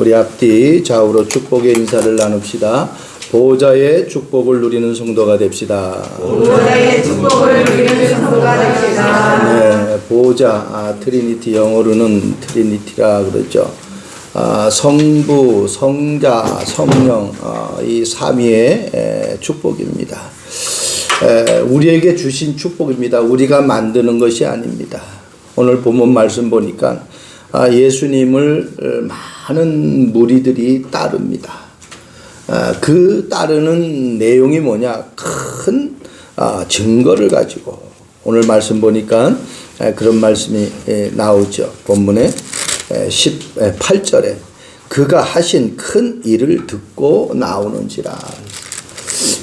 우리 앞뒤 좌우로 축복의 인사를 나눕시다. 보호자의 축복을 누리는 성도가 됩시다. 보호자의 축복을 누리는 성도가 됩시다. 네, 보호자, 트리니티, 영어로는 트리니티라 그러죠. 성부, 성자, 성령, 이 삼위의 축복입니다. 우리에게 주신 축복입니다. 우리가 만드는 것이 아닙니다. 오늘 본문 말씀 보니까 예수님을 많은 무리들이 따릅니다. 그 따르는 내용이 뭐냐? 큰 증거를 가지고 오늘 말씀 보니까 그런 말씀이 나오죠. 본문에 18절에 그가 하신 큰 일을 듣고 나오는지라.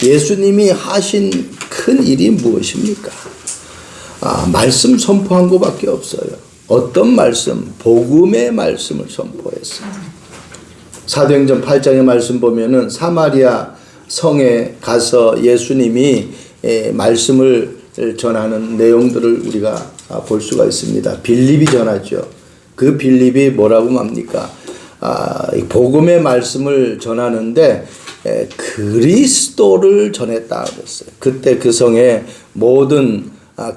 예수님이 하신 큰 일이 무엇입니까? 말씀 선포한 것밖에 없어요. 어떤 말씀? 복음의 말씀을 선포했어요. 사도행전 8장의 말씀 보면은 사마리아 성에 가서 예수님이 말씀을 전하는 내용들을 우리가 볼 수가 있습니다. 빌립이 전하죠. 그 빌립이 뭐라고 합니까? 복음의 말씀을 전하는데 그리스도를 전했다 그랬어요. 그때 그 성에 모든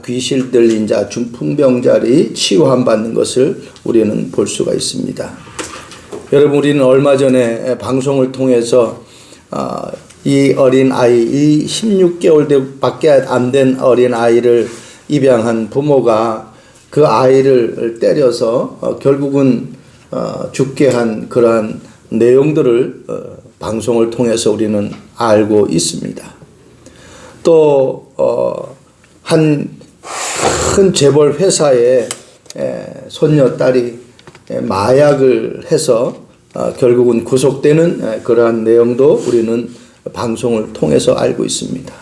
귀신 들린 자, 중풍병자들이 치유함 받는 것을 우리는 볼 수가 있습니다. 여러분, 우리는 얼마 전에 방송을 통해서 이 어린 아이, 이 16개월 밖에 안 된 어린 아이를 입양한 부모가 그 아이를 때려서 결국은 죽게 한 그러한 내용들을 방송을 통해서 우리는 알고 있습니다. 또 한 큰 재벌 회사의 손녀딸이 마약을 해서 결국은 구속되는 그러한 내용도 우리는 방송을 통해서 알고 있습니다.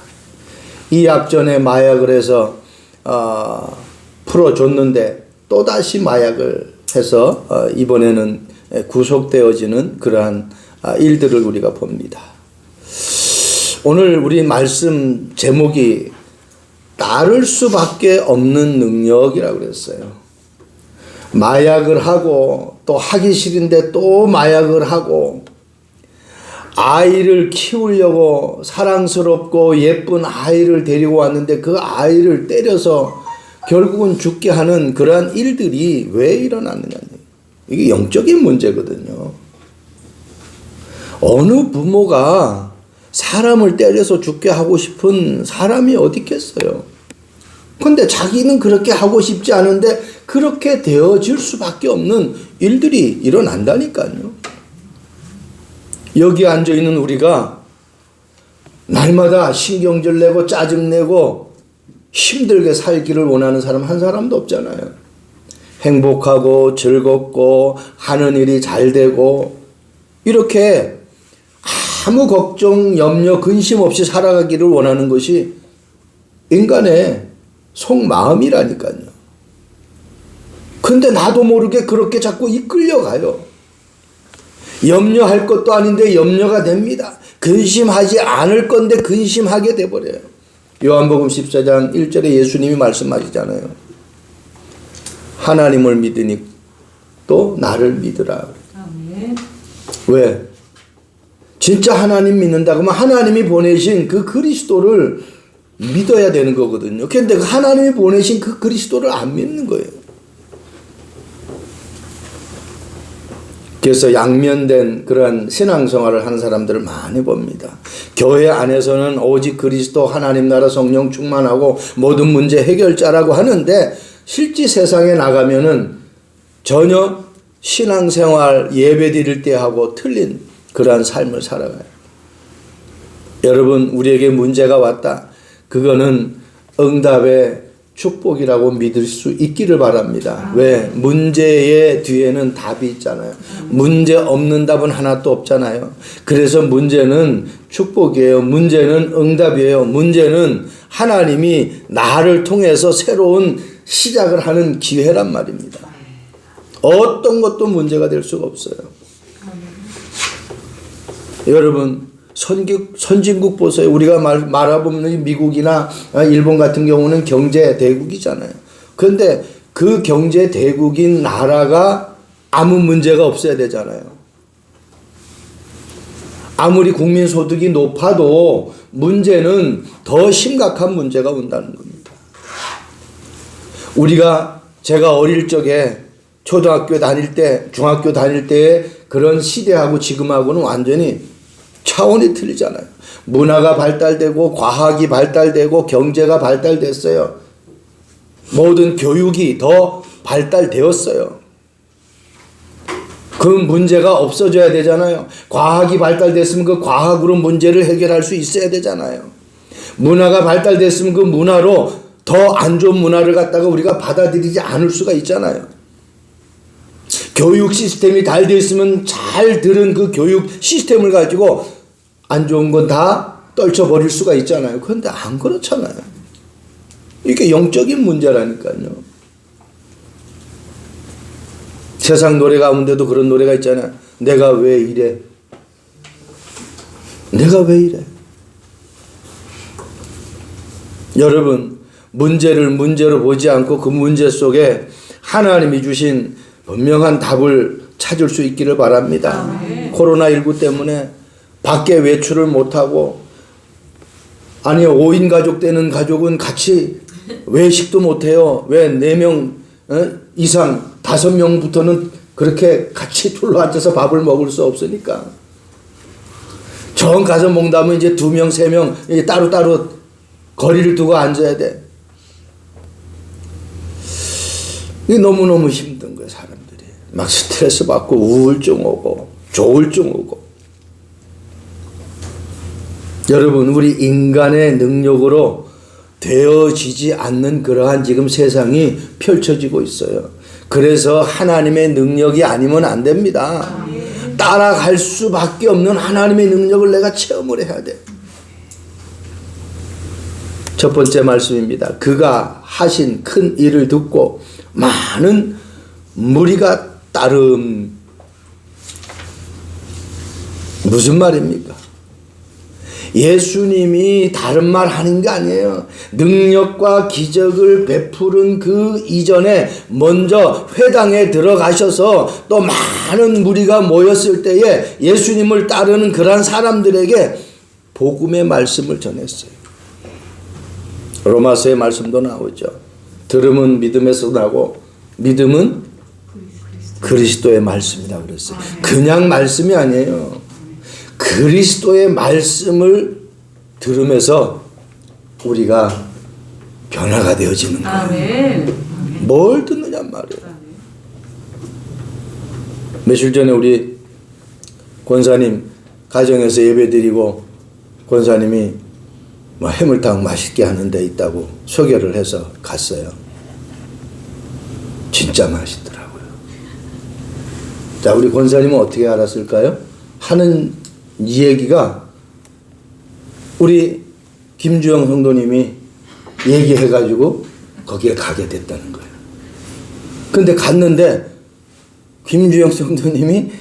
이 앞전에 마약을 해서 풀어줬는데 또다시 마약을 해서 이번에는 구속되어지는 그러한 일들을 우리가 봅니다. 오늘 우리 말씀 제목이 따를 수밖에 없는 능력이라고 그랬어요. 마약을 하고 또 하기 싫은데 또 마약을 하고 아이를 키우려고 사랑스럽고 예쁜 아이를 데리고 왔는데 그 아이를 때려서 결국은 죽게 하는 그러한 일들이 왜 일어났느냐. 이게 영적인 문제거든요. 어느 부모가 사람을 때려서 죽게 하고 싶은 사람이 어디 있겠어요. 근데 자기는 그렇게 하고 싶지 않은데 그렇게 되어질 수밖에 없는 일들이 일어난다니까요. 여기 앉아있는 우리가 날마다 신경질 내고 짜증내고 힘들게 살기를 원하는 사람 한 사람도 없잖아요. 행복하고 즐겁고 하는 일이 잘 되고 이렇게 아무 걱정, 염려, 근심 없이 살아가기를 원하는 것이 인간의 속마음이라니까요. 근데 나도 모르게 그렇게 자꾸 이끌려가요. 염려할 것도 아닌데 염려가 됩니다. 근심하지 않을 건데 근심하게 돼버려요. 요한복음 14장 1절에 예수님이 말씀하시잖아요. 하나님을 믿으니 또 나를 믿으라. 왜? 진짜 하나님 믿는다 그러면 하나님이 보내신 그 그리스도를 믿어야 되는 거거든요. 그런데 하나님이 보내신 그 그리스도를 안 믿는 거예요. 그래서 양면된 그러한 신앙생활을 하는 사람들을 많이 봅니다. 교회 안에서는 오직 그리스도, 하나님 나라, 성령 충만하고 모든 문제 해결자라고 하는데 실제 세상에 나가면은 전혀 신앙생활 예배 드릴 때 하고 틀린 그러한 삶을 살아가요. 여러분, 우리에게 문제가 왔다. 그거는 응답의 축복이라고 믿을 수 있기를 바랍니다. 왜? 문제의 뒤에는 답이 있잖아요. 문제 없는 답은 하나도 없잖아요. 그래서 문제는 축복이에요. 문제는 응답이에요. 문제는 하나님이 나를 통해서 새로운 시작을 하는 기회란 말입니다. 어떤 것도 문제가 될 수가 없어요. 여러분, 선진국 보세요. 우리가 말해보면 미국이나 일본 같은 경우는 경제 대국이잖아요. 그런데 그 경제 대국인 나라가 아무 문제가 없어야 되잖아요. 아무리 국민소득이 높아도 문제는 더 심각한 문제가 온다는 겁니다. 제가 어릴 적에 초등학교 다닐 때, 중학교 다닐 때의 그런 시대하고 지금하고는 완전히 차원이 틀리잖아요. 문화가 발달되고 과학이 발달되고 경제가 발달됐어요. 모든 교육이 더 발달되었어요. 그 문제가 없어져야 되잖아요. 과학이 발달됐으면 그 과학으로 문제를 해결할 수 있어야 되잖아요. 문화가 발달됐으면 그 문화로 더 안 좋은 문화를 갖다가 우리가 받아들이지 않을 수가 있잖아요. 교육 시스템이 잘 되어 있으면 잘 들은 그 교육 시스템을 가지고 안 좋은 건 다 떨쳐버릴 수가 있잖아요. 그런데 안 그렇잖아요. 이게 영적인 문제라니까요. 세상 노래 가운데도 그런 노래가 있잖아요. 내가 왜 이래? 내가 왜 이래? 여러분, 문제를 문제로 보지 않고 그 문제 속에 하나님이 주신 분명한 답을 찾을 수 있기를 바랍니다. 코로나19 때문에 밖에 외출을 못하고, 아니 5인 가족 되는 가족은 같이 외식도 못해요. 왜 4명 이상 5명부터는 그렇게 같이 둘러앉아서 밥을 먹을 수 없으니까. 정 가서 먹다면 이제 2명 3명 따로따로 거리를 두고 앉아야 돼. 이게 너무너무 힘든 거예요. 사람들이 막 스트레스 받고 우울증 오고 조울증 오고. 여러분, 우리 인간의 능력으로 되어지지 않는 그러한 지금 세상이 펼쳐지고 있어요. 그래서 하나님의 능력이 아니면 안 됩니다. 따라갈 수밖에 없는 하나님의 능력을 내가 체험을 해야 돼. 첫 번째 말씀입니다. 그가 하신 큰 일을 듣고 많은 무리가 따름. 무슨 말입니까? 예수님이 다른 말 하는 게 아니에요. 능력과 기적을 베푸는 그 이전에 먼저 회당에 들어가셔서 또 많은 무리가 모였을 때에 예수님을 따르는 그러한 사람들에게 복음의 말씀을 전했어요. 로마서의 말씀도 나오죠. 들음은 믿음에서 나고 믿음은 그리스도의 말씀이라고 그랬어요. 그냥 말씀이 아니에요. 그리스도의 말씀을 들으면서 우리가 변화가 되어지는 거예요. 아멘. 뭘 듣느냐 말이에요. 며칠 전에 우리 권사님 가정에서 예배드리고 권사님이 뭐 해물탕 맛있게 하는 데 있다고 소개를 해서 갔어요. 진짜 맛있더라고요. 자, 우리 권사님은 어떻게 알았을까요? 하는 이 얘기가 우리 김주영 성도님이 얘기해가지고 거기에 가게 됐다는 거예요. 근데 갔는데 김주영 성도님이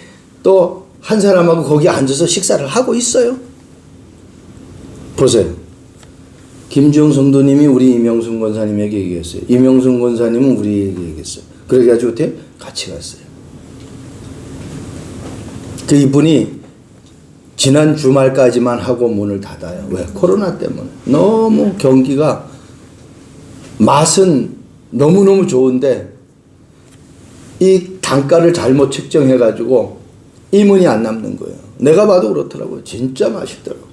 또 한 사람하고 거기 앉아서 식사를 하고 있어요. 보세요. 김주영 성도님이 우리 이명순 권사님에게 얘기했어요. 이명순 권사님은 우리에게 얘기했어요. 그래가지고 어떻게 같이 갔어요. 그 이분이 지난 주말까지만 하고 문을 닫아요. 왜? 코로나 때문에. 너무 경기가, 맛은 너무너무 좋은데 이 단가를 잘못 책정해가지고 이문이 안 남는 거예요. 내가 봐도 그렇더라고요. 진짜 맛있더라고요.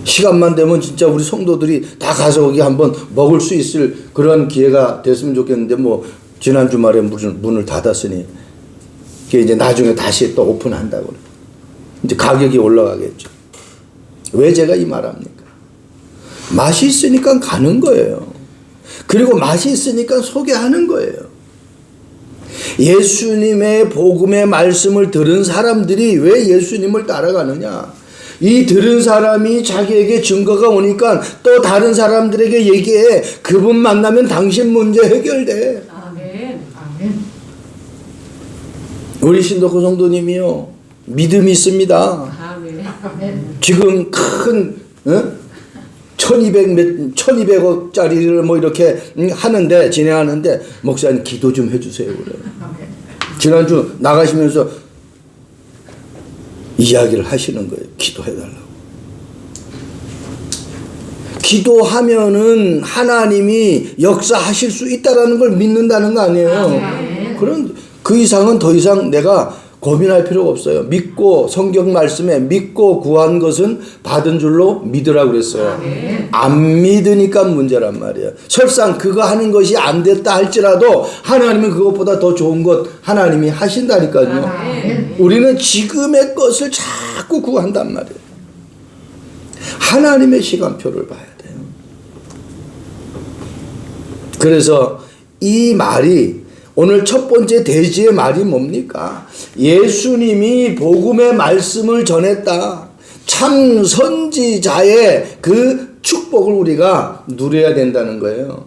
시간만 되면 진짜 우리 성도들이 다 가서 거기 한번 먹을 수 있을 그런 기회가 됐으면 좋겠는데, 뭐 지난 주말에 문을 닫았으니 그게 이제 나중에 다시 또 오픈한다고 그래요. 이제 가격이 올라가겠죠. 왜 제가 이 말합니까? 맛이 있으니까 가는 거예요. 그리고 맛이 있으니까 소개하는 거예요. 예수님의 복음의 말씀을 들은 사람들이 왜 예수님을 따라가느냐? 이 들은 사람이 자기에게 증거가 오니까 또 다른 사람들에게 얘기해. 그분 만나면 당신 문제 해결돼. 아멘. 아멘. 우리 신도코 성도님이요, 믿음이 있습니다. 아멘. 지금 큰 1200억짜리를 뭐 이렇게 하는데, 진행하는데, 목사님 기도 좀 해주세요. 그래요. 지난주 나가시면서 이야기를 하시는 거예요. 기도해달라고. 기도하면은 하나님이 역사하실 수 있다라는 걸 믿는다는 거 아니에요. 그런 그 이상은 더 이상 내가 고민할 필요가 없어요. 믿고 성경 말씀에 믿고 구한 것은 받은 줄로 믿으라고 그랬어요. 안 믿으니까 문제란 말이에요. 설상 그거 하는 것이 안 됐다 할지라도 하나님은 그것보다 더 좋은 것 하나님이 하신다니까요. 우리는 지금의 것을 자꾸 구한단 말이에요. 하나님의 시간표를 봐야 돼요. 그래서 이 말이 오늘 첫 번째 대지의 말이 뭡니까? 예수님이 복음의 말씀을 전했다. 참 선지자의 그 축복을 우리가 누려야 된다는 거예요.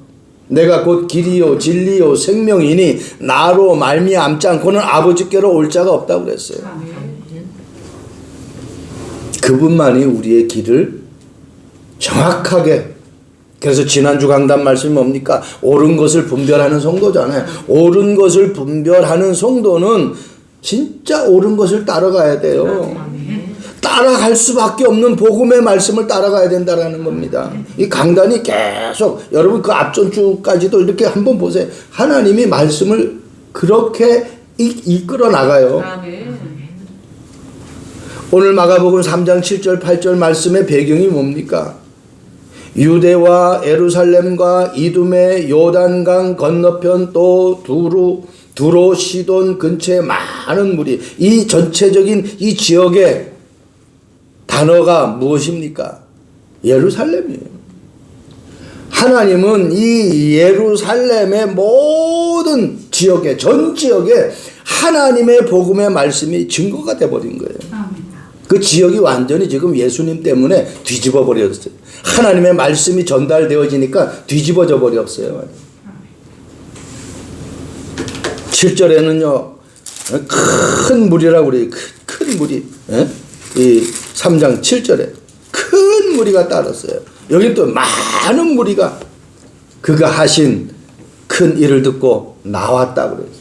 내가 곧 길이요 진리요 생명이니 나로 말미암지 않고는 아버지께로 올 자가 없다고 그랬어요. 그분만이 우리의 길을 정확하게, 그래서 지난주 강단 말씀이 뭡니까? 옳은 것을 분별하는 성도잖아요. 옳은 것을 분별하는 성도는 진짜 옳은 것을 따라가야 돼요. 따라갈 수밖에 없는 복음의 말씀을 따라가야 된다라는 겁니다. 이 강단이 계속, 여러분 그 앞전주까지도 이렇게 한번 보세요. 하나님이 말씀을 그렇게 이끌어 나가요. 오늘 마가복음 3장 7절 8절 말씀의 배경이 뭡니까? 유대와 예루살렘과 이두메 요단강 건너편 또 두로 시돈 근처에 많은 무리, 이 전체적인 이 지역의 단어가 무엇입니까? 예루살렘이에요. 하나님은 이 예루살렘의 모든 지역에, 전 지역에 하나님의 복음의 말씀이 증거가 돼버린 거예요. 그 지역이 완전히 지금 예수님 때문에 뒤집어 버렸어요. 하나님의 말씀이 전달되어지니까 뒤집어져 버렸어요. 7절에는요 큰 무리라고 그래요. 큰 무리. 이 3장 7절에 큰 무리가 따랐어요. 여기 또 많은 무리가 그가 하신 큰 일을 듣고 나왔다고 그래요.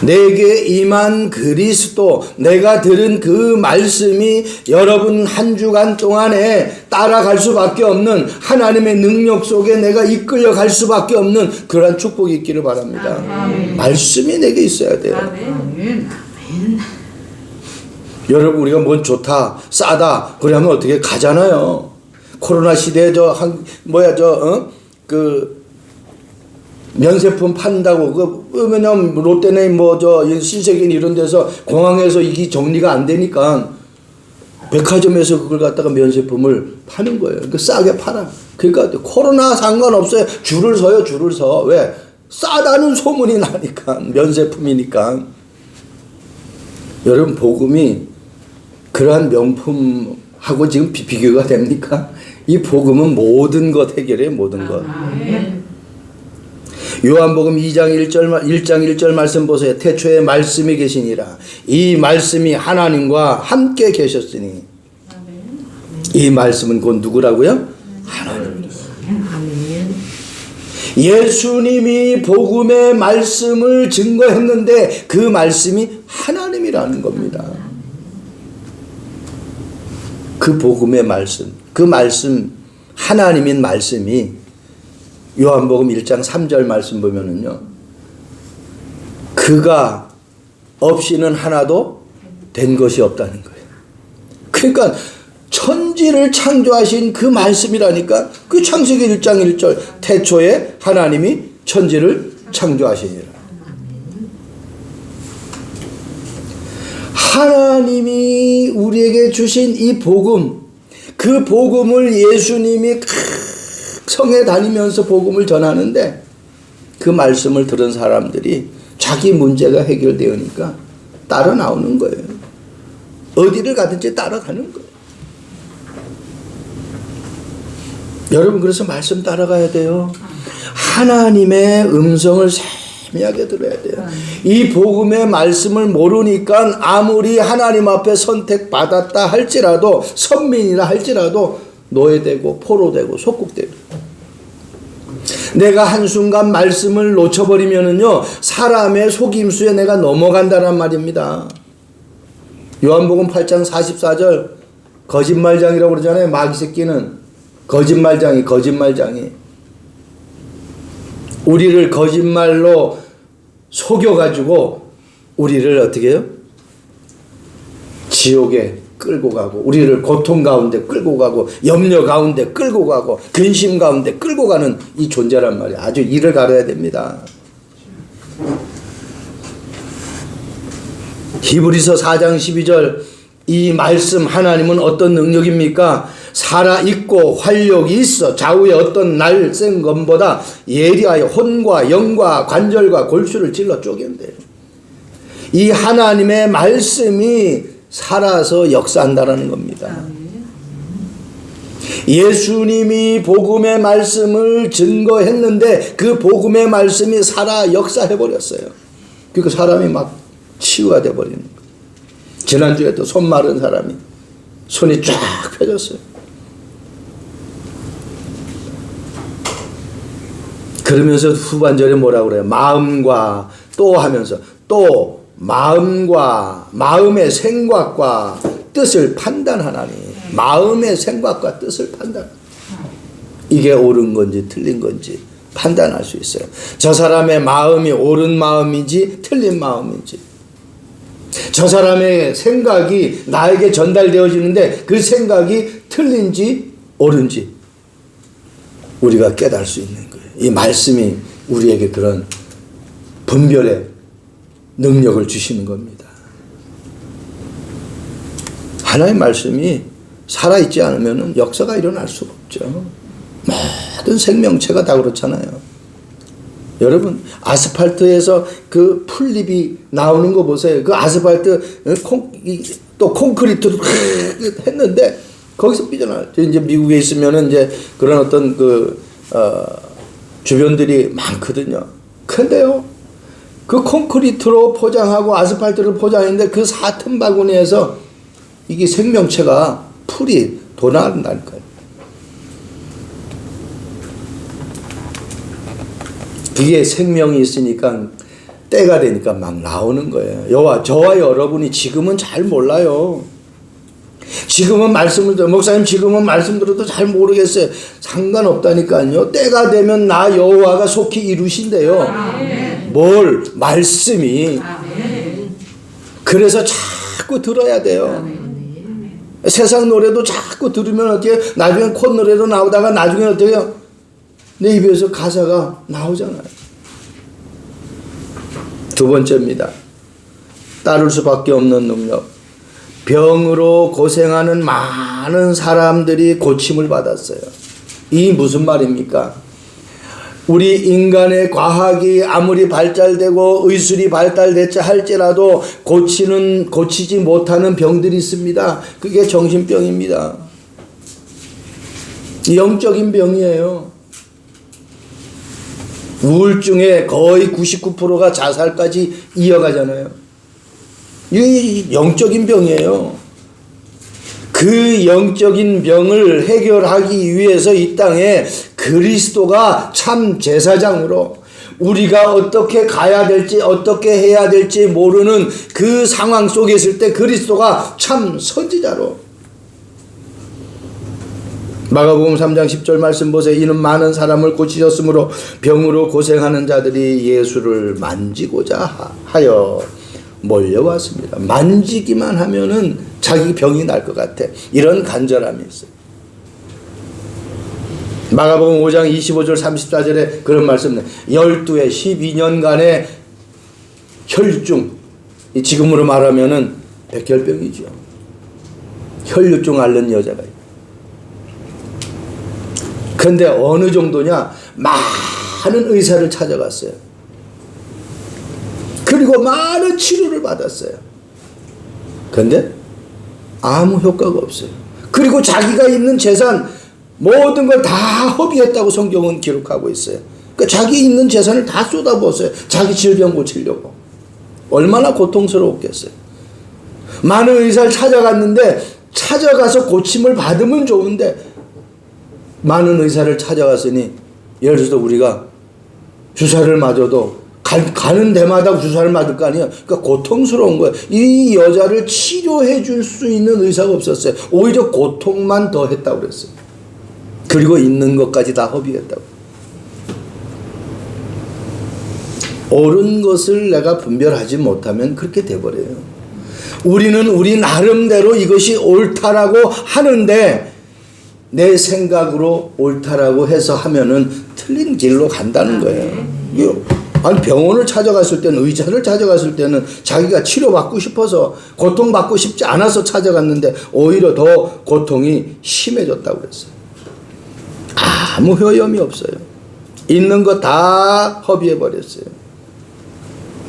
내게 임한 그리스도, 내가 들은 그 말씀이 여러분 한 주간 동안에 따라갈 수밖에 없는, 하나님의 능력 속에 내가 이끌려 갈 수밖에 없는 그러한 축복이 있기를 바랍니다. 말씀이 내게 있어야 돼요. 여러분 우리가 뭔 좋다 싸다 그러면 어떻게 가잖아요. 코로나 시대에 면세품 판다고 왜냐면 롯데나 신세계인 이런 데서 공항에서 이게 정리가 안 되니까 백화점에서 그걸 갖다가 면세품을 파는 거예요. 그러니까 싸게 팔아. 그러니까 코로나 상관없어요. 줄을 서요. 줄을 서. 왜? 싸다는 소문이 나니까. 면세품이니까. 여러분 복음이 그러한 명품하고 지금 비교가 됩니까? 이 복음은 모든 것 해결해. 모든 것. 요한복음 2장 1절 말씀 보세요. 태초에 말씀이 계시니라. 이 말씀이 하나님과 함께 계셨으니. 이 말씀은 곧 누구라고요? 하나님. 예수님이 복음의 말씀을 증거했는데 그 말씀이 하나님이라는 겁니다. 그 복음의 말씀, 그 말씀, 하나님인 말씀이 요한복음 1장 3절 말씀 보면은요, 그가 없이는 하나도 된 것이 없다는 거예요. 그러니까 천지를 창조하신 그 말씀이라니까. 그 창세기 1장 1절 태초에 하나님이 천지를 창조하시니라. 하나님이 우리에게 주신 이 복음, 그 복음을 예수님이 성에 다니면서 복음을 전하는데 그 말씀을 들은 사람들이 자기 문제가 해결되니까 따라 나오는 거예요. 어디를 가든지 따라가는 거예요. 여러분 그래서 말씀 따라가야 돼요. 하나님의 음성을 세미하게 들어야 돼요. 이 복음의 말씀을 모르니까 아무리 하나님 앞에 선택받았다 할지라도, 선민이라 할지라도 노예되고 포로되고 속국되고. 내가 한순간 말씀을 놓쳐버리면은요 사람의 속임수에 내가 넘어간다란 말입니다. 요한복음 8장 44절 거짓말장이라고 그러잖아요. 마귀 새끼는 거짓말장이 우리를 거짓말로 속여가지고 우리를 어떻게 해요? 지옥에 끌고 가고 우리를 고통 가운데 끌고 가고 염려 가운데 끌고 가고 근심 가운데 끌고 가는 이 존재란 말이에요. 아주 이를 가려야 됩니다. 히브리서 4장 12절 이 말씀 하나님은 어떤 능력입니까? 살아있고 활력이 있어 좌우에 어떤 날쌘 검보다 예리하여 혼과 영과 관절과 골수를 찔러 쪼갠대요. 이 하나님의 말씀이 살아서 역사한다라는 겁니다. 예수님이 복음의 말씀을 증거했는데 그 복음의 말씀이 살아 역사해버렸어요. 그러니까 사람이 막 치유가 돼버리는 거예요. 지난주에도 손 마른 사람이 손이 쫙 펴졌어요. 그러면서 후반절에 뭐라고 그래요? 마음과 또 하면서 또 마음과 마음의 생각과 뜻을 판단하나니 마음의 생각과 뜻을 판단. 이게 옳은 건지 틀린 건지 판단할 수 있어요. 저 사람의 마음이 옳은 마음인지 틀린 마음인지, 저 사람의 생각이 나에게 전달되어지는데 그 생각이 틀린지 옳은지 우리가 깨달을 수 있는 거예요. 이 말씀이 우리에게 그런 분별의 능력을 주시는 겁니다. 하나님의 말씀이 살아있지 않으면 역사가 일어날 수가 없죠. 모든 생명체가 다 그렇잖아요. 여러분 아스팔트에서 그 풀잎이 나오는 거 보세요. 그 아스팔트 또 콘크리트로 했는데 거기서 삐져나와요. 이제 미국에 있으면은 이제 그런 어떤 주변들이 많거든요. 근데요 그 콘크리트로 포장하고 아스팔트를 포장했는데 그 사틈 바구니에서 이게 생명체가 풀이 돋아난다니까요. 그게 생명이 있으니까 때가 되니까 막 나오는 거예요. 저와 여러분이 지금은 잘 몰라요. 지금은 말씀을 들어, 목사님 지금은 말씀 들어도 잘 모르겠어요. 상관없다니까요. 때가 되면 나 여호와가 속히 이루신대요. 아멘. 뭘? 말씀이. 아멘. 그래서 자꾸 들어야 돼요. 아멘. 세상 노래도 자꾸 들으면 어떻게 나중에 콧노래로 나오다가 나중에 어떻게 내 입에서 가사가 나오잖아요. 두 번째입니다. 따를 수밖에 없는 능력. 병으로 고생하는 많은 사람들이 고침을 받았어요. 이 무슨 말입니까? 우리 인간의 과학이 아무리 발달되고 의술이 발달됐자 할지라도 고치지 못하는 병들이 있습니다. 그게 정신병입니다. 영적인 병이에요. 우울증의 거의 99%가 자살까지 이어가잖아요. 이 영적인 병이에요. 그 영적인 병을 해결하기 위해서 이 땅에 그리스도가 참 제사장으로 우리가 어떻게 가야 될지 어떻게 해야 될지 모르는 그 상황 속에 있을 때 그리스도가 참 선지자로 마가복음 3장 10절 말씀 보세요. 이는 많은 사람을 고치셨으므로 병으로 고생하는 자들이 예수를 만지고자 하여 몰려왔습니다. 만지기만 하면은 자기 병이 날 것 같아. 이런 간절함이 있어요. 마가복음 5장 25절 34절에 그런 말씀, 12에 12년간의 혈류증, 지금으로 말하면은 백혈병이죠. 혈류증 앓는 여자가 있어요. 근데 어느 정도냐? 많은 의사를 찾아갔어요. 그리고 많은 치료를 받았어요. 근데 아무 효과가 없어요. 그리고 자기가 있는 재산 모든 걸 다 허비했다고 성경은 기록하고 있어요. 그러니까 자기 있는 재산을 다 쏟아부었어요. 자기 질병 고치려고. 얼마나 고통스러웠겠어요. 많은 의사를 찾아갔는데 찾아가서 고침을 받으면 좋은데 많은 의사를 찾아갔으니 예를 들어서 우리가 주사를 맞아도 가는 데마다 주사를 맞을 거 아니에요. 그러니까 고통스러운 거예요. 이 여자를 치료해 줄 수 있는 의사가 없었어요. 오히려 고통만 더 했다고 그랬어요. 그리고 있는 것까지 다 허비했다고. 옳은 것을 내가 분별하지 못하면 그렇게 돼버려요. 우리는 우리 나름대로 이것이 옳다라고 하는데 내 생각으로 옳다라고 해서 하면은 틀린 길로 간다는 거예요. 아니 병원을 찾아갔을 때는, 의사를 찾아갔을 때는 자기가 치료받고 싶어서, 고통받고 싶지 않아서 찾아갔는데 오히려 더 고통이 심해졌다고 그랬어요. 아무 효험이 없어요. 있는 거 다 허비해버렸어요.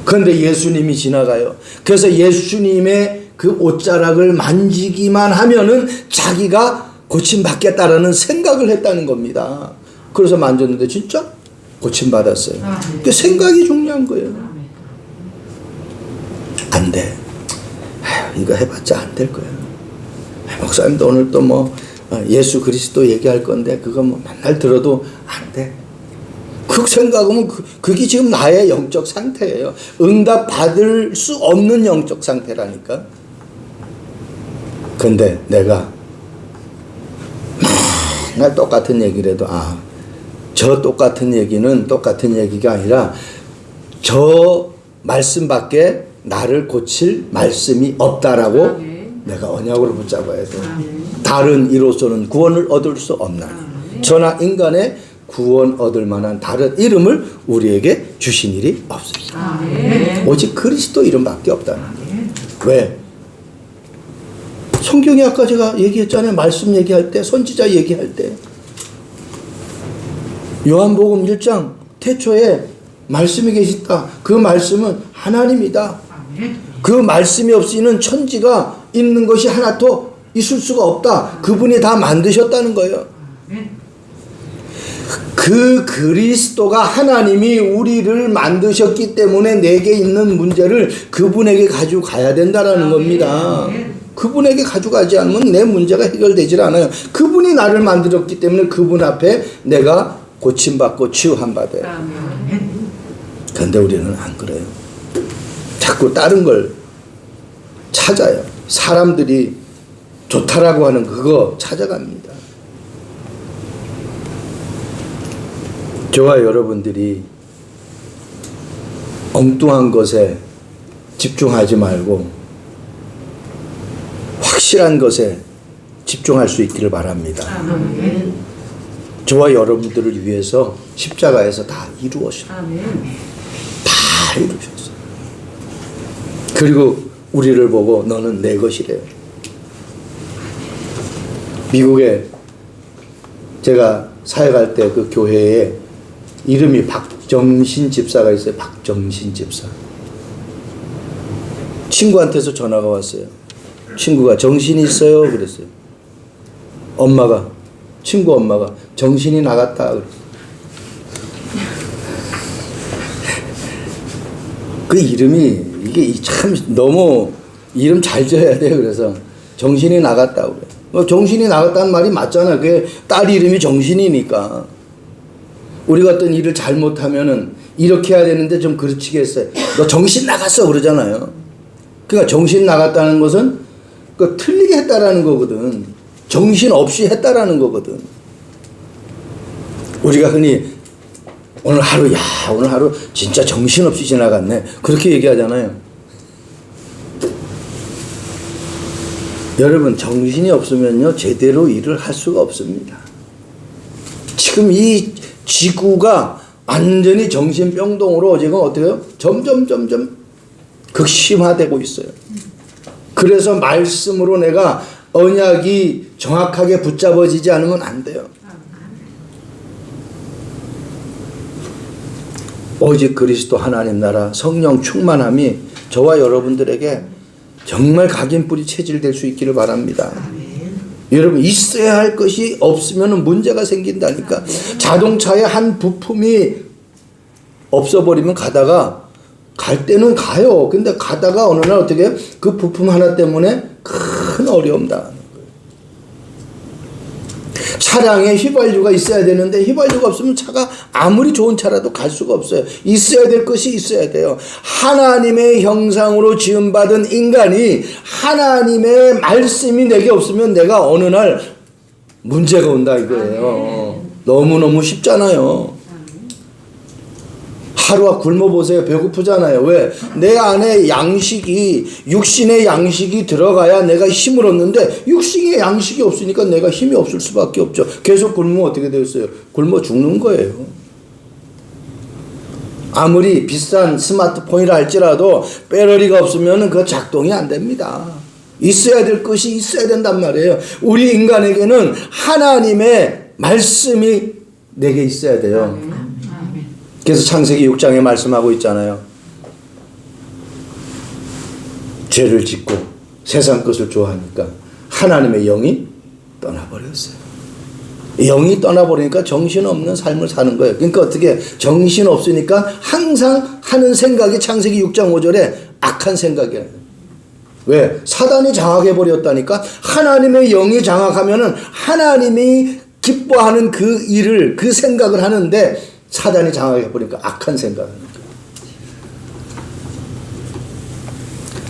그런데 예수님이 지나가요. 그래서 예수님의 그 옷자락을 만지기만 하면은 자기가 고침받겠다라는 생각을 했다는 겁니다. 그래서 만졌는데 진짜 고침받았어요. 그 생각이 중요한 거예요. 안 돼. 이거 해봤자 안 될 거야. 목사님도 오늘 또 뭐 예수 그리스도 얘기할 건데 그거 뭐 맨날 들어도 안 돼. 그 생각하면 그게 지금 나의 영적 상태예요. 응답 받을 수 없는 영적 상태라니까. 근데 내가 맨날 똑같은 얘기를 해도 저 똑같은 얘기는 똑같은 얘기가 아니라 저 말씀밖에 나를 고칠 말씀이 없다라고 내가 언약으로 붙잡아야 돼. 다른 이로서는 구원을 얻을 수 없나니 저나 인간의 구원 얻을 만한 다른 이름을 우리에게 주신 일이 없습니다. 오직 그리스도 이름밖에 없다는 거예요. 왜? 성경에 아까 제가 얘기했잖아요. 말씀 얘기할 때, 선지자 얘기할 때 요한복음 1장 태초에 말씀이 계시다. 그 말씀은 하나님이다. 그 말씀이 없이는 천지가 있는 것이 하나도 있을 수가 없다. 그분이 다 만드셨다는 거예요. 그 그리스도가 하나님이 우리를 만드셨기 때문에 내게 있는 문제를 그분에게 가지고 가야 된다라는 겁니다. 그분에게 가져가지 않으면 내 문제가 해결되질 않아요. 그분이 나를 만들었기 때문에 그분 앞에 내가 고침받고 치유한 받아요. 그런데 우리는 안 그래요. 자꾸 다른 걸 찾아요. 사람들이 좋다라고 하는 그거 찾아갑니다. 저와 여러분들이 엉뚱한 것에 집중하지 말고 확실한 것에 집중할 수 있기를 바랍니다. 저와 여러분들을 위해서 십자가에서 다 이루었어요. 다 이루셨어요. 그리고 우리를 보고 너는 내 것이래요. 미국에 제가 사역할 때 그 교회에 이름이 박정신 집사가 있어요. 박정신 집사. 친구한테서 전화가 왔어요. 친구가 정신이 있어요 그랬어요. 친구 엄마가 정신이 나갔다 그랬어요. 그 이름이 이게 참 너무 이름 잘 지어야 돼요. 그래서 정신이 나갔다고 그래요. 정신이 나갔다는 말이 맞잖아요. 그게 딸 이름이 정신이니까. 우리가 어떤 일을 잘못하면은 이렇게 해야 되는데 좀 그르치겠어요. 너 정신 나갔어 그러잖아요. 그러니까 정신 나갔다는 것은 그 틀리게 했다라는 거거든. 정신 없이 했다라는 거거든. 우리가 흔히 오늘 하루 진짜 정신없이 지나갔네. 그렇게 얘기하잖아요. 여러분 정신이 없으면요 제대로 일을 할 수가 없습니다. 지금 이 지구가 완전히 정신병동으로 지금 어떻게 해요? 점점 극심화되고 있어요. 그래서 말씀으로 내가 언약이 정확하게 붙잡아지지 않으면 안 돼요. 오직 그리스도 하나님 나라 성령 충만함이 저와 여러분들에게 정말 각인뿌리 체질될 수 있기를 바랍니다. 여러분 있어야 할 것이 없으면 문제가 생긴다니까. 자동차의 한 부품이 없어버리면 가다가 갈 때는 가요. 근데 가다가 어느 날 어떻게 그 부품 하나 때문에 큰 어려움 당하는 거예요. 차량에 휘발유가 있어야 되는데 휘발유가 없으면 차가 아무리 좋은 차라도 갈 수가 없어요. 있어야 될 것이 있어야 돼요. 하나님의 형상으로 지음받은 인간이 하나님의 말씀이 내게 없으면 내가 어느 날 문제가 온다 이거예요. 너무너무 쉽잖아요. 하루가 굶어보세요. 배고프잖아요. 왜? 내 안에 양식이, 육신의 양식이 들어가야 내가 힘을 얻는데 육신의 양식이 없으니까 내가 힘이 없을 수밖에 없죠. 계속 굶으면 어떻게 되겠어요? 굶어 죽는 거예요. 아무리 비싼 스마트폰이라 할지라도 배터리가 없으면 그거 작동이 안 됩니다. 있어야 될 것이 있어야 된단 말이에요. 우리 인간에게는 하나님의 말씀이 내게 있어야 돼요. 그래서 창세기 6장에 말씀하고 있잖아요. 죄를 짓고 세상 것을 좋아하니까 하나님의 영이 떠나버렸어요. 영이 떠나버리니까 정신없는 삶을 사는 거예요. 그러니까 어떻게 정신없으니까 항상 하는 생각이 창세기 6장 5절에 악한 생각이에요. 왜? 사단이 장악해버렸다니까. 하나님의 영이 장악하면은 하나님이 기뻐하는 그 일을, 그 생각을 하는데 사단이 장악해버리니까 악한 생각을 하는 거예요.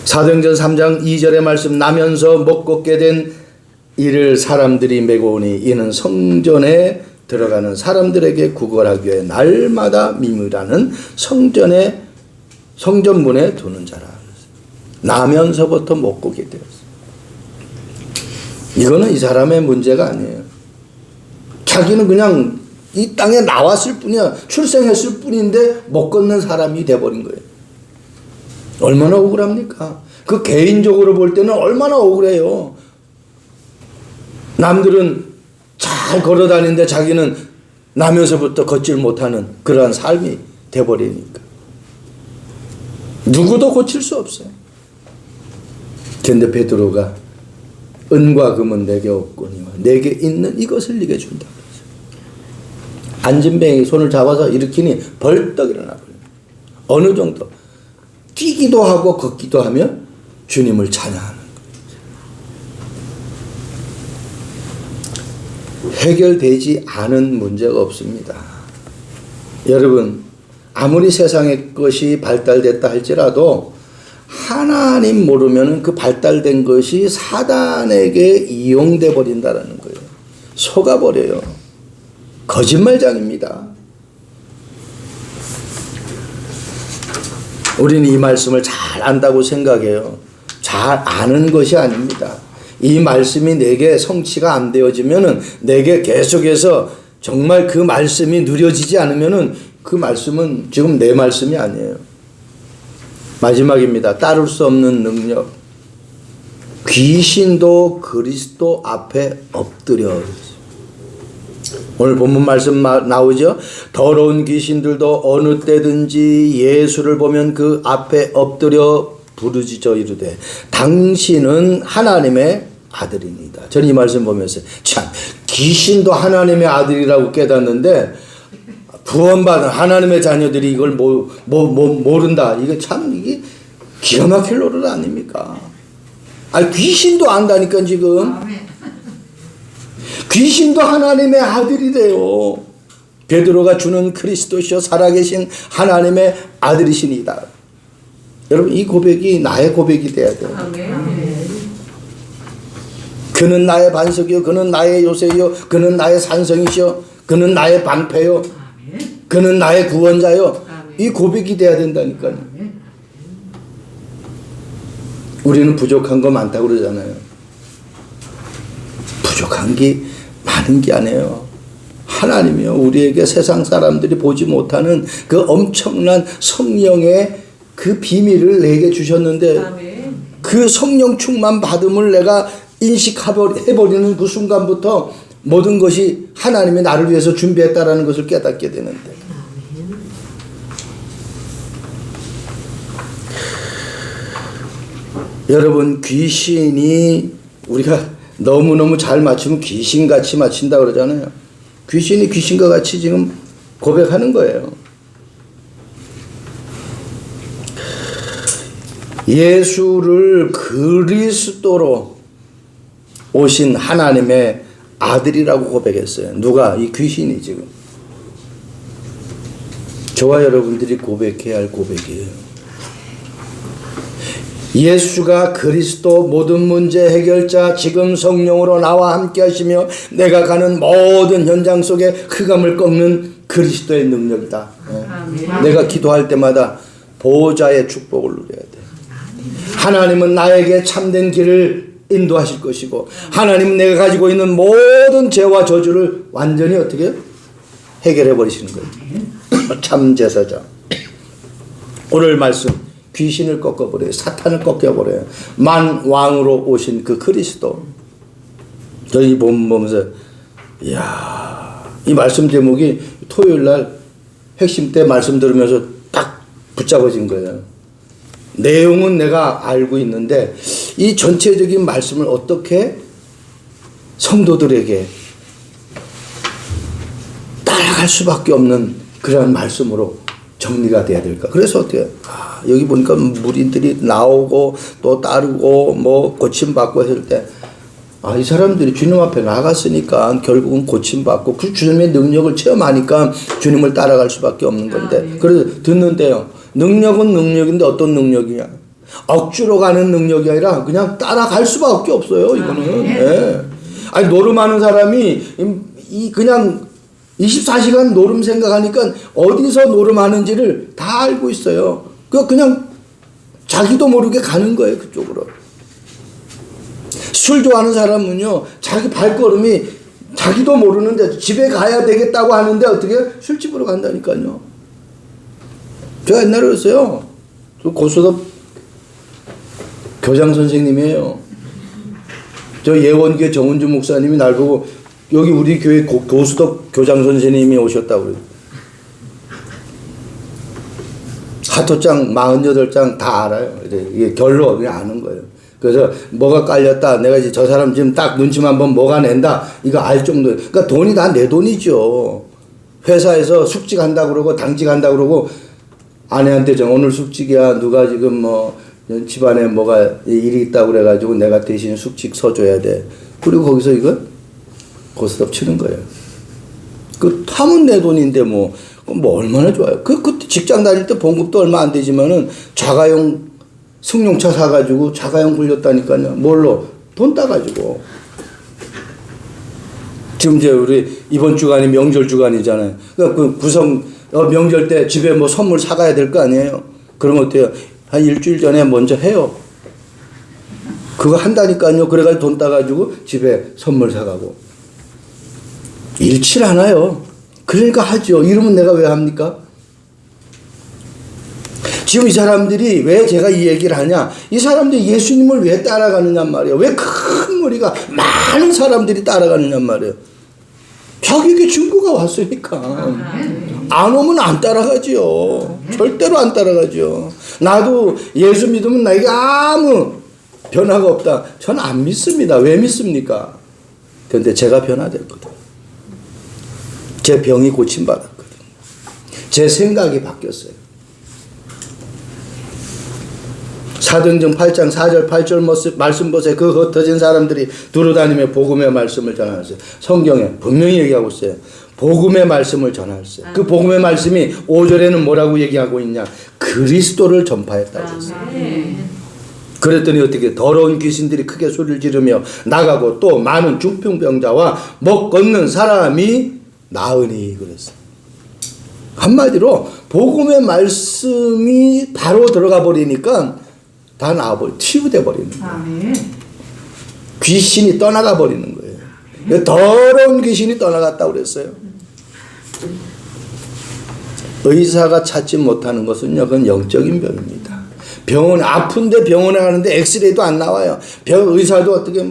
사도행전 3장 2절의 말씀, 나면서 못 걷게 된 이를 사람들이 메고 오니 이는 성전에 들어가는 사람들에게 구걸하기 위해 날마다 미무라는 성전문에 두는 자라. 나면서부터 못 걷게 되었어요. 이거는 이 사람의 문제가 아니에요. 자기는 그냥 이 땅에 나왔을 뿐이야. 출생했을 뿐인데 못 걷는 사람이 돼버린 거예요. 얼마나 억울합니까? 그 개인적으로 볼 때는 얼마나 억울해요. 남들은 잘 걸어 다니는데 자기는 나면서부터 걷질 못하는 그러한 삶이 돼버리니까. 누구도 고칠 수 없어요. 그런데 베드로가 은과 금은 내게 없거니와 내게 있는 이것을 네게 준다. 안진뱅이 손을 잡아서 일으키니 벌떡 일어나 버려요. 어느 정도 뛰기도 하고 걷기도 하며 주님을 찬양하는 거예요. 해결되지 않은 문제가 없습니다. 여러분, 아무리 세상의 것이 발달됐다 할지라도 하나님 모르면 그 발달된 것이 사단에게 이용돼 버린다라는 거예요. 속아버려요. 거짓말장입니다. 우리는 이 말씀을 잘 안다고 생각해요. 잘 아는 것이 아닙니다. 이 말씀이 내게 성취가 안 되어지면은 내게 계속해서 정말 그 말씀이 누려지지 않으면은 그 말씀은 지금 내 말씀이 아니에요. 마지막입니다. 따를 수 없는 능력. 귀신도 그리스도 앞에 엎드려. 오늘 본문 말씀 나오죠. 더러운 귀신들도 어느 때든지 예수를 보면 그 앞에 엎드려 부르짖어 이르되 당신은 하나님의 아들입니다. 저는 이 말씀 보면서 참 귀신도 하나님의 아들이라고 깨닫는데 구원받은 하나님의 자녀들이 이걸 모른다. 이게 참 이게 기가 막힐 노릇 아닙니까? 아니 귀신도 안다니까 지금. 귀신도 하나님의 아들이래요. 베드로가 주는 그리스도시요 살아계신 하나님의 아들이시니다. 여러분 이 고백이 나의 고백이 돼야 돼요. 그는 나의 반석이요 그는 나의 요새요 그는 나의 산성이시요 그는 나의 방패요 그는 나의 구원자요. 이 고백이 돼야 된다니까요. 우리는 부족한 거 많다고 그러잖아요. 부족한 게 많은 게 아니에요. 하나님이요 우리에게 세상 사람들이 보지 못하는 그 엄청난 성령의 그 비밀을 내게 주셨는데 그 성령 충만 받음을 내가 인식해버리는 그 순간부터 모든 것이 하나님이 나를 위해서 준비했다라는 것을 깨닫게 되는데 여러분 귀신이 우리가 너무너무 잘 맞추면 귀신같이 맞춘다 그러잖아요. 귀신이 귀신과 같이 지금 고백하는 거예요. 예수를 그리스도로 오신 하나님의 아들이라고 고백했어요. 누가? 이 귀신이 지금. 저와 여러분들이 고백해야 할 고백이에요. 예수가 그리스도 모든 문제 해결자, 지금 성령으로 나와 함께 하시며 내가 가는 모든 현장 속에 흑암을 꺾는 그리스도의 능력이다. 내가 기도할 때마다 보호자의 축복을 누려야 돼. 하나님은 나에게 참된 길을 인도하실 것이고, 하나님은 내가 가지고 있는 모든 죄와 저주를 완전히 어떻게 해결해 버리시는 거예요. 참 제사자. 오늘 말씀, 귀신을 꺾어버려요. 사탄을 꺾여버려요. 만왕으로 오신 그 그리스도. 저희 보면서 이야, 이 말씀 제목이 토요일날 핵심 때 말씀 들으면서 딱 붙잡아진 거예요. 내용은 내가 알고 있는데 이 전체적인 말씀을 어떻게 성도들에게 따라갈 수밖에 없는 그런 말씀으로 정리가 돼야 될까. 그래서 어때요? 여기 보니까 무리들이 나오고 또 따르고 뭐 고침받고 했을 때 이 사람들이 주님 앞에 나갔으니까 결국은 고침받고 그 주님의 능력을 체험하니까 주님을 따라갈 수밖에 없는 건데, 그래서 듣는데요, 능력은 능력인데 어떤 능력이냐, 억지로 가는 능력이 아니라 그냥 따라갈 수밖에 없어요. 이거는. 예. 아니 노름하는 사람이 그냥 24시간 노름 생각하니까 어디서 노름하는지를 다 알고 있어요. 그냥 자기도 모르게 가는 거예요, 그쪽으로. 술 좋아하는 사람은요, 자기 발걸음이 자기도 모르는데 집에 가야 되겠다고 하는데 어떻게 술집으로 간다니까요. 제가 옛날에 그랬어요. 저 고수섭 교장 선생님이에요. 저 예원교회 정은주 목사님이 날 보고 여기 우리 교회 고수섭 교장 선생님이 오셨다고 그래요. 하토장 48장 다 알아요. 이게 결로 그냥 아는 거예요. 그래서 뭐가 깔렸다, 내가 이제 저 사람 지금 딱 눈치만 보면 뭐가 낸다, 이거 알 정도예요. 그러니까 돈이 다 내 돈이죠. 회사에서 숙직한다고 그러고 당직한다고 그러고 아내한테 저 오늘 숙직이야, 누가 지금 뭐 집안에 뭐가 일이 있다고 그래가지고 내가 대신 숙직 서줘야 돼. 그리고 거기서 이거 고스톱 치는 거예요. 그 하면 내 돈인데 뭐 얼마나 좋아요. 그때 직장 다닐 때 봉급도 얼마 안 되지만은 자가용 승용차 사가지고 자가용 굴렸다니까요. 뭘로? 돈 따가지고. 지금 이제 우리 이번 주간이 명절 주간이잖아요. 그 구성 명절 때 집에 뭐 선물 사가야 될 거 아니에요. 그러면 어때요? 한 일주일 전에 먼저 해요. 그거 한다니까요. 그래가지고 돈 따가지고 집에 선물 사가고. 잃질 않아요. 그러니까 하죠. 이러면 내가 왜 합니까? 지금 이 사람들이 왜 제가 이 얘기를 하냐? 이 사람들이 예수님을 왜 따라가느냐 말이에요. 왜 큰 무리가 많은 사람들이 따라가느냐 말이에요. 벽에게 증거가 왔으니까. 안 오면 안 따라가지요. 절대로 안 따라가죠. 나도 예수 믿으면 나에게 아무 변화가 없다. 저는 안 믿습니다. 왜 믿습니까? 그런데 제가 변화됐거든. 제 병이 고침받았거든. 제 생각이 바뀌었어요. 사도행전 8장 4절 8절 말씀 보세요. 그 흩어진 사람들이 두루다니며 복음의 말씀을 전하였어요. 성경에 분명히 얘기하고 있어요. 복음의 말씀을 전하였어요. 그 복음의 말씀이 5절에는 뭐라고 얘기하고 있냐? 그리스도를 전파했다고 했어요. 그랬더니 어떻게 더러운 귀신들이 크게 소리를 지르며 나가고 또 많은 중풍병자와 못 걷는 사람이 나으니 그랬어요. 한마디로 복음의 말씀이 바로 들어가 버리니까 다 나와버려, 치유돼 버리는 거예요. 귀신이 떠나가 버리는 거예요. 더러운 귀신이 떠나갔다고 그랬어요. 의사가 찾지 못하는 것은요, 그건 영적인 병입니다. 병원 아픈데 병원에 가는데 엑스레이도 안 나와요. 의사도 어떻게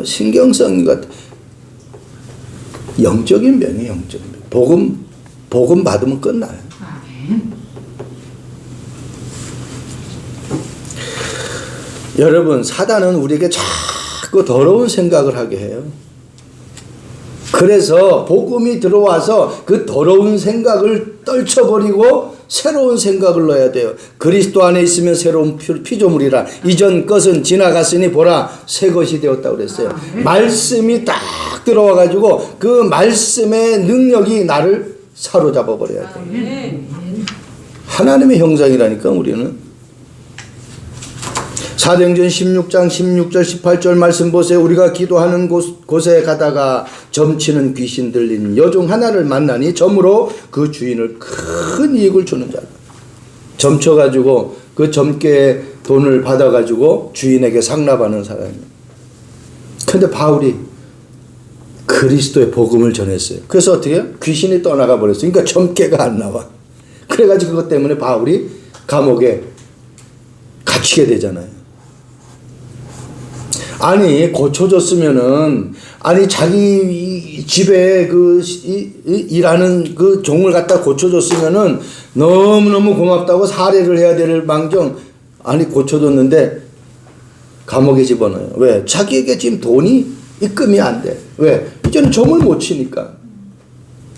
신경성이 같아. 영적인 병이에요. 영적인 병. 복음 받으면 끝나요. 여러분, 사단은 우리에게 자꾸 더러운 생각을 하게 해요. 그래서 복음이 들어와서 그 더러운 생각을 떨쳐버리고 새로운 생각을 넣어야 돼요. 그리스도 안에 있으면 새로운 피조물이라. 이전 것은 지나갔으니 보라 새 것이 되었다고 그랬어요. 말씀이 딱 들어와 가지고 그 말씀의 능력이 나를 사로잡아 버려야 돼. 하나님의 형상이라니까 우리는. 사도행전 16장 16절 18절 말씀 보세요. 우리가 기도하는 곳에 가다가 점치는 귀신 들린 여종 하나를 만나니 점으로 그 주인을 큰 이익을 주는 자라. 점쳐가지고 그 점괘 돈을 받아가지고 주인에게 상납하는 사람이에요. 근데 바울이 그리스도의 복음을 전했어요. 그래서 어떻게 해요? 귀신이 떠나가 버렸어요. 그러니까 점괘가 안 나와. 그래가지고 그것 때문에 바울이 감옥에 갇히게 되잖아요. 아니 고쳐졌으면은 아니 자기 집에 그 일하는 그 종을 갖다 고쳐줬으면은 너무너무 고맙다고 사례를 해야 될 망정 아니 고쳐줬는데 감옥에 집어넣어요. 왜? 자기에게 지금 돈이 입금이 안 돼. 왜? 이제는 점을 못 치니까.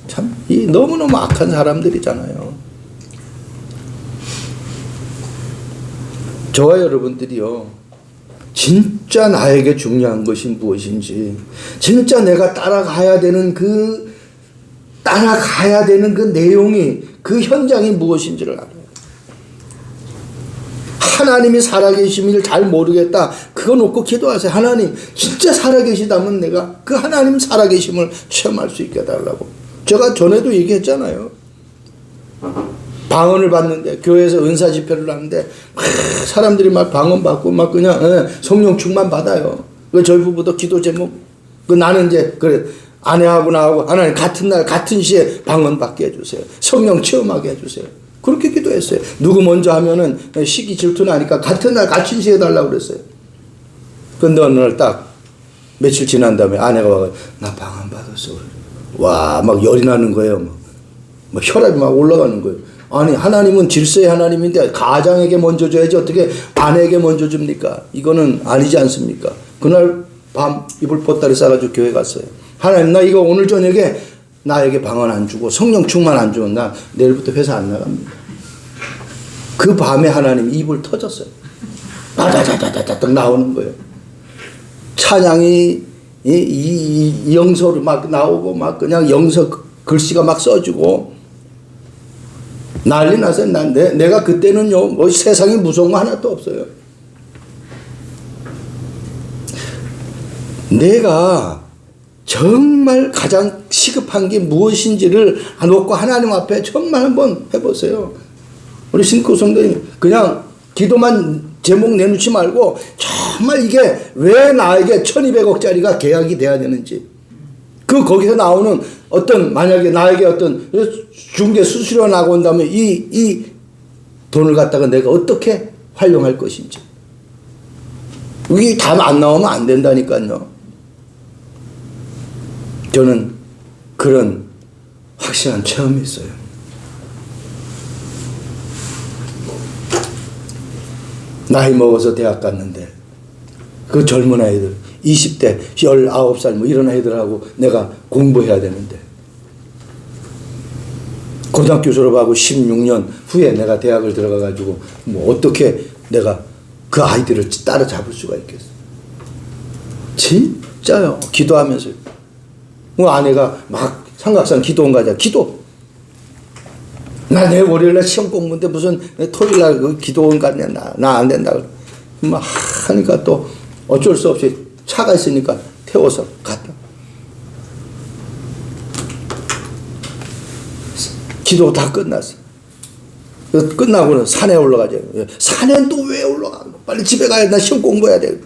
참 이 너무너무 악한 사람들이잖아요. 저와 여러분들이요. 진짜 나에게 중요한 것이 무엇인지, 진짜 내가 따라가야 되는 그 내용이, 그 현장이 무엇인지를 알아요. 하나님이 살아계심을 잘 모르겠다. 그거 놓고 기도하세요. 하나님 진짜 살아계시다면 내가 그 하나님 살아계심을 체험할 수 있게 해달라고. 제가 전에도 얘기했잖아요. 방언을 받는데 교회에서 은사 집회를 하는데 막 사람들이 막 방언 받고 막 그냥 성령 충만 받아요. 그 저희 부부도 기도 제목 그 나는 이제 그래 아내하고 나하고 하나님 같은 날 같은 시에 방언 받게 해주세요. 성령 체험하게 해주세요. 그렇게 기도했어요. 누구 먼저 하면은 시기 질투 나니까 같은 날 같은 시에 달라고 그랬어요. 근데 어느 날 딱 며칠 지난 다음에 아내가 와서 나 방언 받았어. 와 막 열이 나는 거예요. 막 혈압이 막 올라가는 거예요. 아니 하나님은 질서의 하나님인데 가장에게 먼저 줘야지 어떻게 아내에게 먼저 줍니까? 이거는 아니지 않습니까? 그날 밤 이불 보따리 싸가지고 교회 갔어요. 하나님 나 이거 오늘 저녁에 나에게 방언 안 주고 성령 충만 안 주면 나 내일부터 회사 안 나갑니다. 그 밤에 하나님 이불 터졌어요. 다다다다다닥 나오는 거예요. 찬양이 이 영서로 막 나오고 막 그냥 영서 글씨가 막 써지고 난리 났어요. 내가 그때는요, 뭐 세상에 무서운 거 하나도 없어요. 내가 정말 가장 시급한 게 무엇인지를 놓고 하나님 앞에 정말 한번 해보세요. 우리 신구 성도님, 그냥 기도만 제목 내놓지 말고 정말 이게 왜 나에게 1200억짜리가 계약이 돼야 되는지. 거기서 나오는 어떤, 만약에 나에게 어떤 중개 수수료 나고 온다면 이 돈을 갖다가 내가 어떻게 활용할 것인지. 이게 다 안 나오면 안 된다니까요. 저는 그런 확실한 체험이 있어요. 나이 먹어서 대학 갔는데 그 젊은 아이들 20대 19살 뭐 이런 아이들하고 내가 공부해야 되는데 고등학교 졸업하고 16년 후에 내가 대학을 들어가 가지고 뭐 어떻게 내가 그 아이들을 따라잡을 수가 있겠어. 진짜요. 기도하면서 뭐 아내가 막 삼각산 기도원 가자. 기도. 나 내일 월요일날 시험 공부인데 무슨 토요일날 그 기도원 갔냐. 나 안 된다. 막 하니까 또 어쩔 수 없이 차가 있으니까 태워서 갔다. 기도 다 끝났어. 끝나고는 산에 올라가죠. 산에 또 왜 올라가? 빨리 집에 가야 돼. 나 시험 공부해야 돼.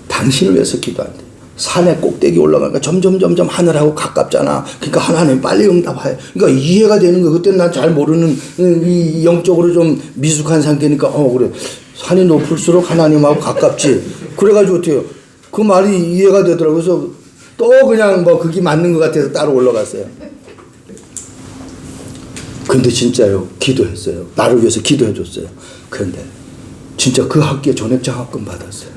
당신을 위해서 기도한대. 산에 꼭대기 올라가니까 점점 하늘하고 가깝잖아. 그러니까 하나님 빨리 응답해. 그러니까 이해가 되는 거야. 그때는 난 잘 모르는 이 영적으로 좀 미숙한 상태니까 그래. 산이 높을수록 하나님하고 가깝지. 그래가지고 어때요? 그 말이 이해가 되더라고요. 그래서 또 그냥 뭐 그게 맞는 것 같아서 따로 올라갔어요. 근데 진짜요. 기도했어요. 나를 위해서 기도해줬어요. 그런데 진짜 그 학기에 전액장학금 받았어요.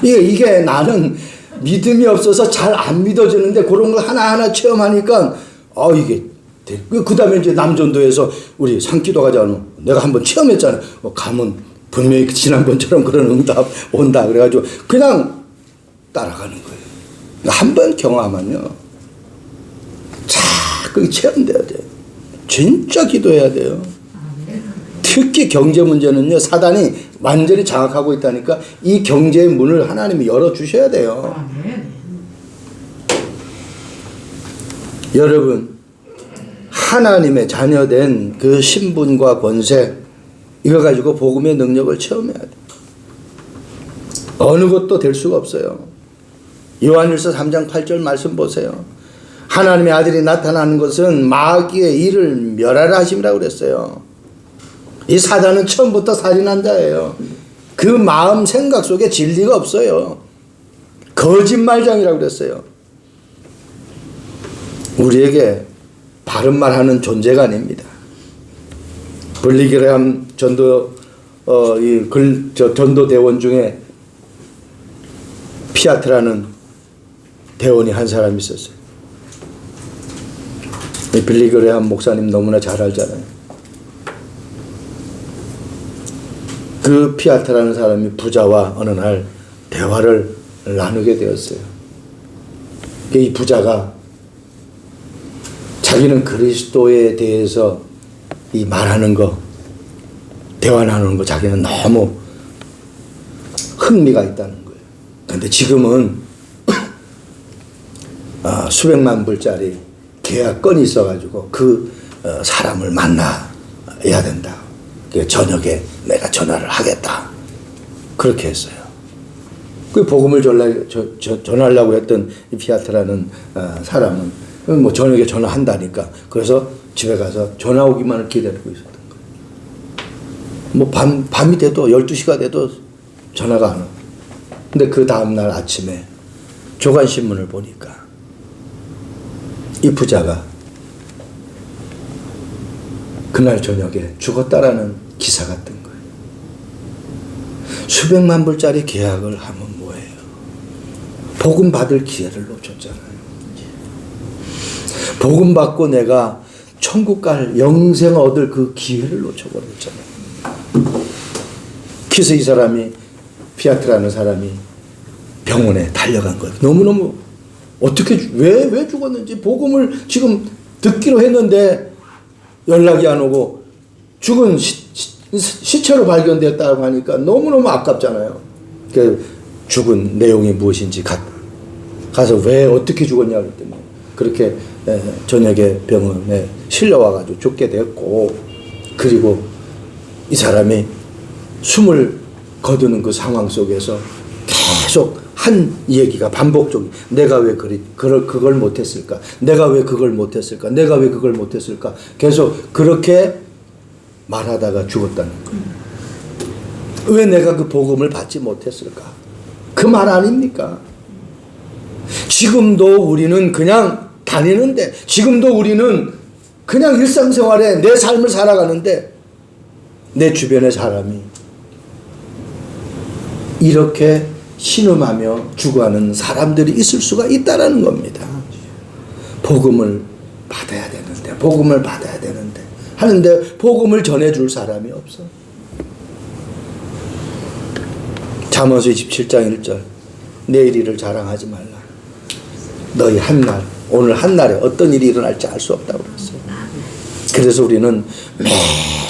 이게 나는 믿음이 없어서 잘 안 믿어지는데 그런 걸 하나하나 체험하니까 이게 돼. 그 다음에 이제 남전도에서 우리 산기도 가자면 내가 한번 체험했잖아요. 가면 분명히 지난번처럼 그런 응답 온다. 그래가지고 그냥 따라가는 거예요. 한 번 경험하면요, 자꾸 체험돼야 돼요. 진짜 기도해야 돼요. 특히 경제 문제는요, 사단이 완전히 장악하고 있다니까 이 경제의 문을 하나님이 열어주셔야 돼요. 여러분, 하나님의 자녀된 그 신분과 권세, 이거 가지고 복음의 능력을 체험해야 돼요. 어느 것도 될 수가 없어요. 요한일서 3장 8절 말씀 보세요. 하나님의 아들이 나타나는 것은 마귀의 일을 멸하라 하심이라고 그랬어요. 이 사단은 처음부터 살인한 자예요. 그 마음 생각 속에 진리가 없어요. 거짓말장이라고 그랬어요. 우리에게 바른 말하는 존재가 아닙니다. 빌리그레함 전도 전도 대원 중에 피아트라는 대원이 한 사람이 있었어요. 빌리그레함 목사님 너무나 잘 알잖아요. 그 피아트라는 사람이 부자와 어느 날 대화를 나누게 되었어요. 이 부자가 자기는 그리스도에 대해서 이 말하는 거, 대화 나누는 거 자기는 너무 흥미가 있다는 거예요. 그런데 지금은 수백만 불짜리 계약건이 있어가지고 그 사람을 만나야 된다. 저녁에 내가 전화를 하겠다. 그렇게 했어요. 그 복음을 전하려고 했던 이 피아트라는 사람은 뭐 저녁에 전화한다니까. 그래서 집에 가서 전화 오기만을 기다리고 있었던 거예요. 뭐 밤이 돼도 12시가 돼도 전화가 안 와. 근데 그 다음날 아침에 조간신문을 보니까 이 부자가 그날 저녁에 죽었다라는 기사가 뜬 거예요. 수백만 불짜리 계약을 하면 뭐예요? 복음 받을 기회를 놓쳤잖아요. 복음 받고 내가 천국 갈 영생 얻을 그 기회를 놓쳐버렸잖아요. 그래서 이 사람이, 피아트라는 사람이 병원에 달려간 거예요. 너무너무 어떻게 왜 죽었는지 복음을 지금 듣기로 했는데 연락이 안 오고 죽은 시체로 발견됐다고 하니까 너무너무 아깝잖아요. 그 죽은 내용이 무엇인지 가서 왜 어떻게 죽었냐 그랬더니 그렇게 저녁에 병원에 실려와가지고 죽게 됐고, 그리고 이 사람이 숨을 거두는 그 상황 속에서 계속 한 얘기가 반복적이, 내가 왜 그걸 못했을까? 내가 왜 그걸 못했을까? 내가 왜 그걸 못했을까? 계속 그렇게 말하다가 죽었다는 거예요. 왜 내가 그 복음을 받지 못했을까? 그 말 아닙니까? 지금도 우리는 그냥 다니는데, 지금도 우리는 그냥 일상생활에 내 삶을 살아가는데 내 주변의 사람이 이렇게 신음하며 죽어가는 사람들이 있을 수가 있다라는 겁니다. 복음을 받아야 되는데, 복음을 받아야 되는데 하는데 복음을 전해줄 사람이 없어. 잠언서 27장 1절, 내일 일을 자랑하지 말라. 너희 한날, 오늘 한날에 어떤 일이 일어날지 알 수 없다고 그랬어요. 그래서 우리는 매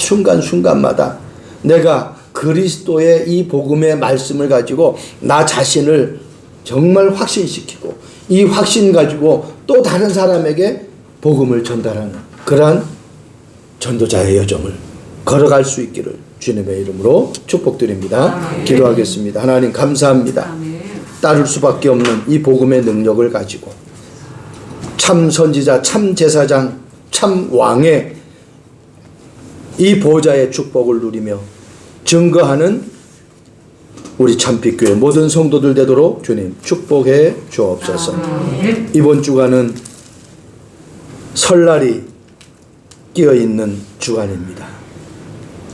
순간순간마다 내가 그리스도의 이 복음의 말씀을 가지고 나 자신을 정말 확신시키고 이 확신 가지고 또 다른 사람에게 복음을 전달하는 그러한 전도자의 여정을 걸어갈 수 있기를 주님의 이름으로 축복드립니다. 기도하겠습니다. 하나님 감사합니다. 따를 수밖에 없는 이 복음의 능력을 가지고 참 선지자, 참 제사장, 참 왕의 이 보좌의 축복을 누리며 증거하는 우리 참빛교회 모든 성도들 되도록 주님 축복해 주옵소서. 이번 주간은 설날이 끼어있는 주간입니다.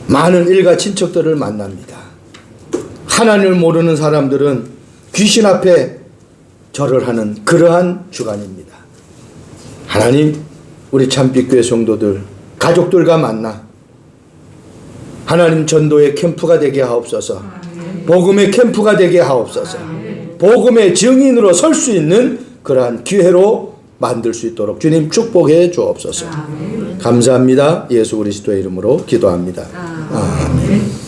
많은 일가 친척들을 만납니다. 하나님을 모르는 사람들은 귀신 앞에 절을 하는 그러한 주간입니다. 하나님, 우리 참빛교회 성도들 가족들과 만나 하나님 전도의 캠프가 되게 하옵소서. 복음의 캠프가 되게 하옵소서. 복음의 증인으로 설 수 있는 그러한 기회로 만들 수 있도록 주님 축복해 주옵소서. 아멘. 감사합니다. 예수 그리스도의 이름으로 기도합니다. 아멘.